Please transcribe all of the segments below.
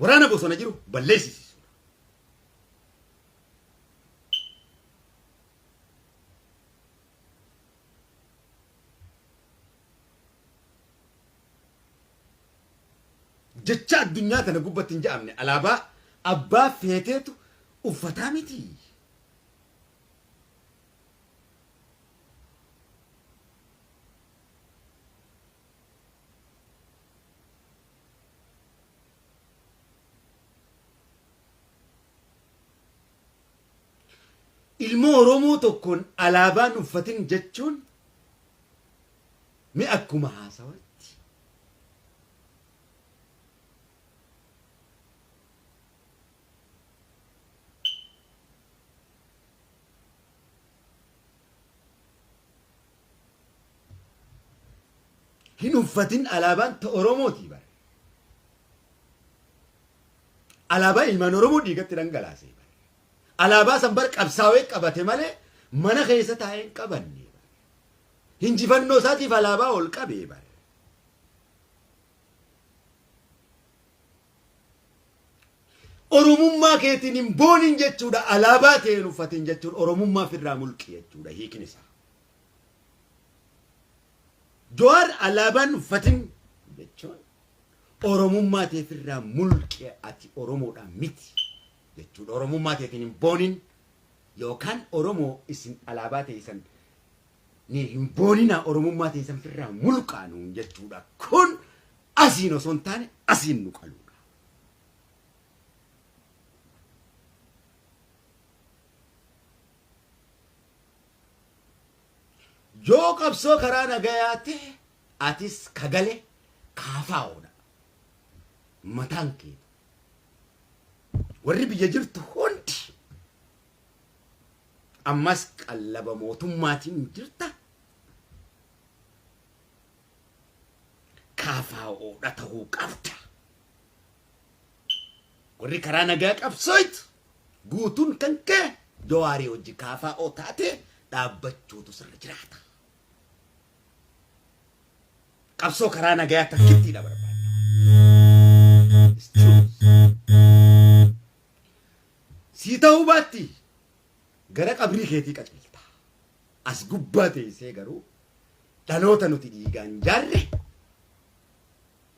waraana bosona jiru balleessisiisuudha. Jecha addunyaa tana gubbatti hin jedhamne alaabaa abbaa feeteetu uffataa miti. Ilmoo Oromoo tokkoon alaabaan uffatin jechuun mi akkuma haasawatti. Hin uffatin alaabaan ta Oromooti bare. Alaabaa ilmaan Oromoo dhiigatti dhangalaasee bare. Alaabaa san bar qabsaawee qabate malee mana keessa taa'ee hin qabanne bare. Hinjifannoo isaatiif alaabaa ol qabee bare. Oromummaa keetiin hin boonin jechuudha. Alaabaa ta'een uffatin jechuun Oromummaa firraa mulqi jechuudha hiikni isaa. Joar alaabaan uffatin jechuun Oromummaa ta'ee firraa mulqi ati Oromoodhaan miti jechuudha. Oromummaa ta'eetiin hin boonin yookaan Oromoo isin alaabaa ta'esan ni hin boonina Oromummaa ta'esan firraa mulqaanu jechuudha. Kun asiin osoo hin taane asiin nu qaluudha. Yoo qabsoo karaa nagayaate atis kagale kaafaa'oodha. Mataan kee warri biyya jirtu hundi ammas qallaba mootummaatiin jirta. Kaafaa'oodha ta'uu qabda. Warri karaa nagaa qabsooytu guutuun kan kee Jawaarii hojii kaafaa'oo taate dhaabbachuutu sirra jiraata. Qabsoo karaa nagaa takkittiidha barbaada. Sii ta'uu baatti gara qabrii keetii qaceelta. As gubbaa teessee garuu dhaloota nuti dhiigaan jaarre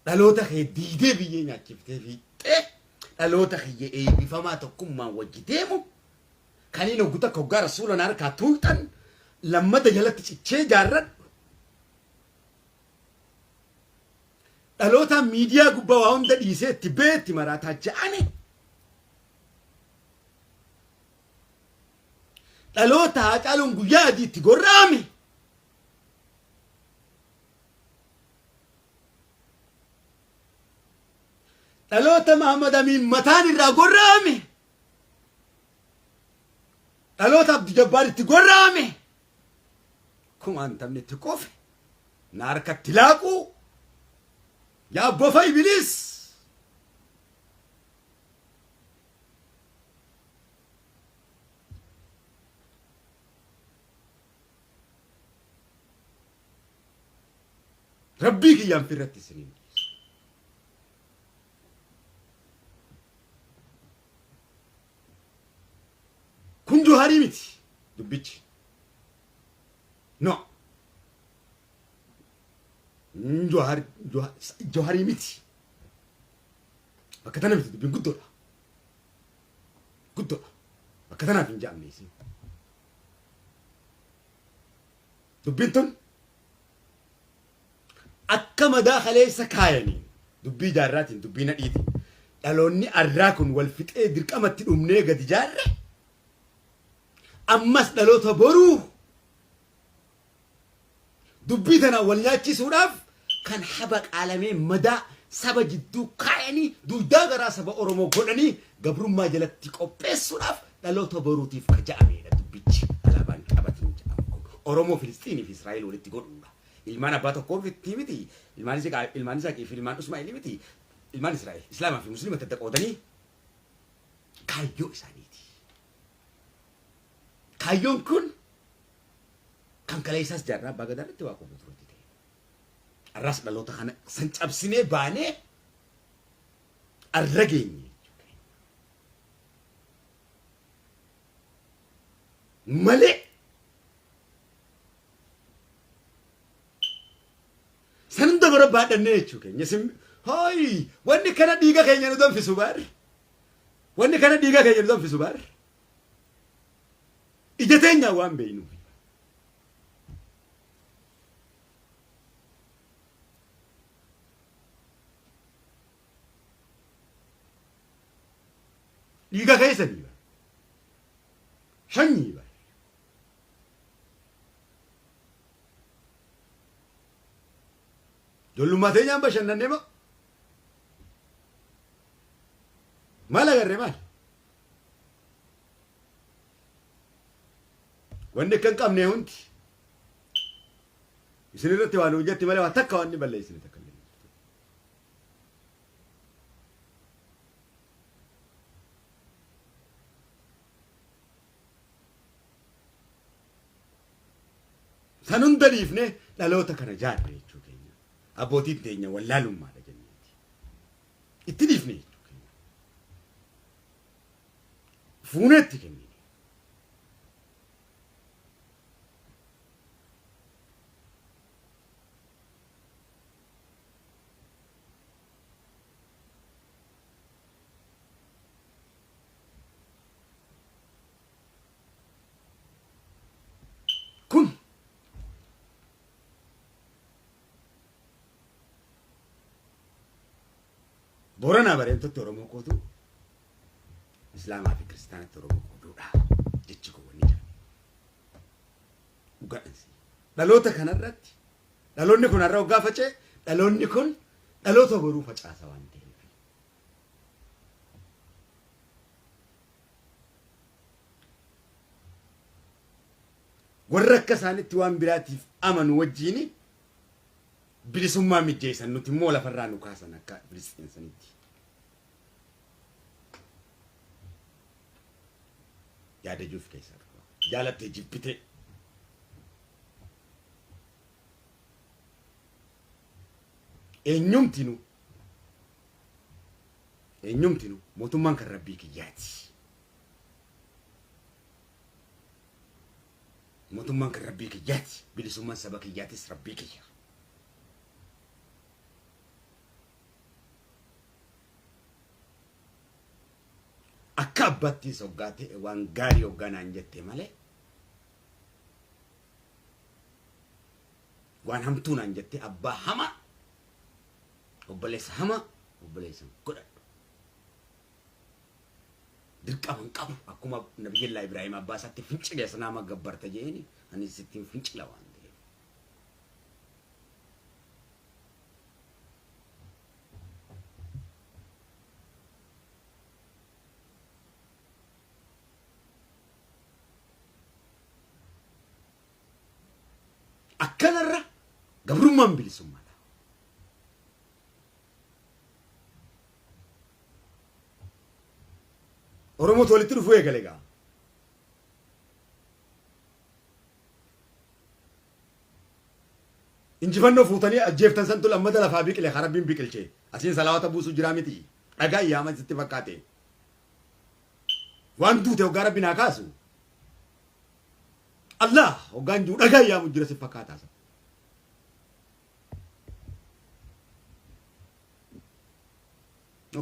dhaloota kee diidee biyyee nyaachiftee fiixee dhaloota kiyya eebbifamaa tokkummaan wajji deemu kaniin hogguta hoggaa rasuula harkaa tuuxan lammata jalatti cichee jaarradhu. Dhaloota miidiyaa gubbaa waa hunda dhiisee itti beetti maraataa ja'ane. Dhaloota Haacaaluun guyyaa adii itti gorra'ame. Dhaloota Mahamad Amiin mataan irraa gorra'ame. Dhaloota Abdii Jabbaar itti gorra'ame. Kumaan taphni itti qofe na harkatti laaquu. يا أبو في إبليس ربيك يا مفرت السنين كن جوهري متي دبيتش نو جوهري ميتي فكتنا ميتي بين قدولا فكتنا في جامني سي دبينتون أكما داخل سكايني دبي جاراتين دبينا إيدي دالوني أراكن والفتئة درك أما تلومني قد جارة أمس دالوتا برو دبيتنا والناتي سوراف كان حبك عالمي مدى سبا جدو كايني دو داغرا سبا أورمو قولني قبرو ما جلت تيكو بسوراف لالو تبروتي فكجامي دبيتش ألابان كابتين جامكو أورمو فلسطيني في إسرائيل ولتي قولنا إلمان أباتو كون في التيمتي إلمان زاكي في إلمان أسماعيلي متي إلمان إسرائيل إسلاما في مسلمة تدقودني كايو إسانيتي كايون كن كان كلايساس جارنا باغدار تواقو بطرتي الراس بلوتا خانا سنجاب سيني باني arrageenye malee sanin dabara baadhannee jechuu keenya sim hoy wanni kana dhiiga keenya nu danfisu bar wanni kana dhiiga keenya nu danfisu bar ija teenya waan beeynu dhiiga keessanii bar shanyii bar jollummaa teenyaan bashannanne moo maal agarre maal wanni kan qabne hundi isin irratti waan hojjetti malee waan takka waan ni balleessine takka san hunda dhiifne dhaloota kana jaadhe jechuu keenya abbootiin teenya wallaalummaadha jenneeti itti dhiifne jechuu keenya fuuneetti kennine kun Boranaa bareentota Oromoo kootu Islaamaa fi Kiristaanota Oromoo kootuudha jechi koowwanni jira. Dhugaadhansi dhaloota kanarratti dhaloonni kun har'a waggaa facee dhaloonni kun dhaloota boruu facaasa waan ta'eef warra akka isaanitti waan biraatiif amanu wajjiini bilisummaa mijjeessan nuti immoo lafarraa nu kaasan akka biliseensanitti. Yaada juuf keessaa qaba. Jaalattee jibbitee. Eenyumtinu mootummaan kan rabbii kiyyaati. Mootummaan kan rabbii kiyyaati. Bilisummaan saba kiyyaatis rabbii kiyya. Akka abbaatti soggaate waan gaarii hogganaan jettee malee waan hamtuu naan jettee abbaa hama obboleessa hama obboleessa godhadhu dirqaman qabu akkuma Nabiyyillaah Ibraahim abbaa isaatti fincileessa nama gabbarta jeeni anis ittiin fincila waan ta'eef akkanarra gabrummaan bilisummaadha. Oromoo walitti dhufuu eegale gaa. Injifannoo fuutanii ajjeeftan santu lammata lafaa biqile harabbiin biqilchee asiin salaawata buusu jiraa miti dhagaa iyyaama sitti fakkaate waan duute hoggaa rabbi naa kaasu Allah hoggaan jiru dhagaa iyyamu jira si fakkaataa sa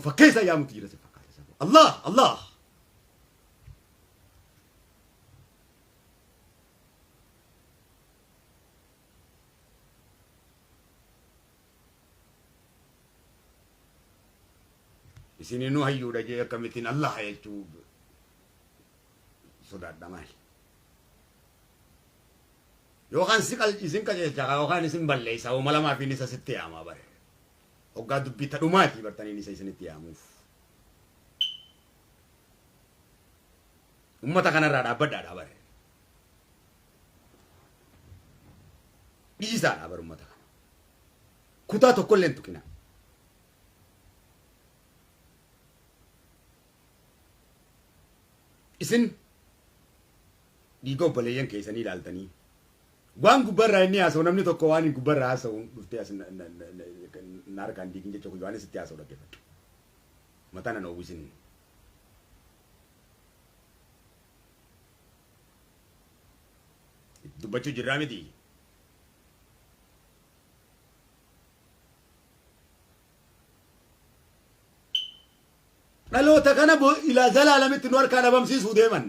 fakkeessa iyyamutu jira si fakkaata sa Allah isini nu hayyuudha jee akkamitiin Allah jechuu sodaadha maali yookaan isin qajeelcha yookaan isin balleessa oo malamaa fi isa sitti yaamaa bare hoggaa dubbii tadhumaati bartaniin isa isinitti yaamuuf ummata kanarraa dhaabbadhaadha bare dhiisaadha bare ummata kana kutaa tokkollee hin tuqina isin dhiiga obboleeyyan keessanii ilaaltanii waan gubbarraa inni haasa'u namni tokko waan gubbarraa haasa'u dhuftee as naarkaan diigin jecha waan isitti haasa'u dhaggeeffadhu. matana no wisin dubbachuu jirraa miti dhaloota kana ilaa zalaalamitti nu harkaa dhabamsiisuu deeman